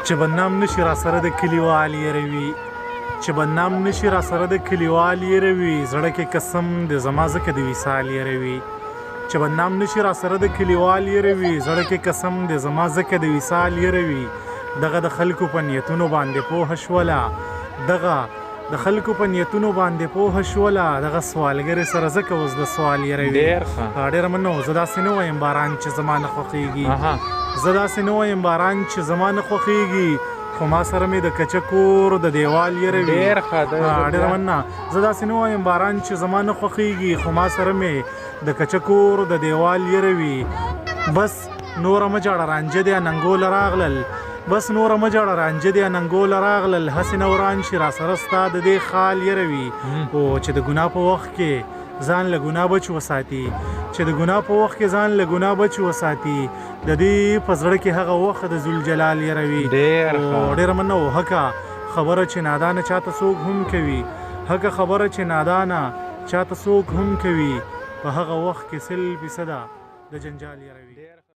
چې بدنام نشي را سره د کلیوال یروي چې بدنام نشي را سره د کلیوال یروي زړه کې قسم د زما ځکه د وصال یروي چې بدنام نشي را سره د کلیوال یروي زړه کې قسم د زما ځکه د وصال یروي دغه د خلکو په نیتونو باندې پوه شوله دغه د خلکو په نیتونو باندې پوه شوله دغه سوالګر سره ځکه اوس د سوال یروي ډېره مننه زه داسې نه وایم باران چې زما نه خوښېږي زه داسې نه وایم باران چې زما نه خوښېږي خو ما سره مې د کچه کور د دیوال یروي ډېره مننه زه داسې نه وایم باران چې زما نه خوښېږي خو ما سره مې د کچه کور د دیوال یروي بس نوره مه جاړه رانجه دې اننګوله راغلل بس نوره مه جاړه رانجه دې اننګوله راغلل هسې نه وران شي را سره ستا د دې خال یروي خو چې د ګناه په وخت کې ځان له ګناه بچ وساتي چې د ګناه په وخت کې ځان له ګناه بچ وساتي د دې په زړه کې هغه وخت د ذوالجلال یروي ډېره مننه هکه خبره چې نادانه چاته څوک هم کوي هکه خبره چې نادانه چاته څوک هم کوي په هغه وخت کې 100% د جنجال یروي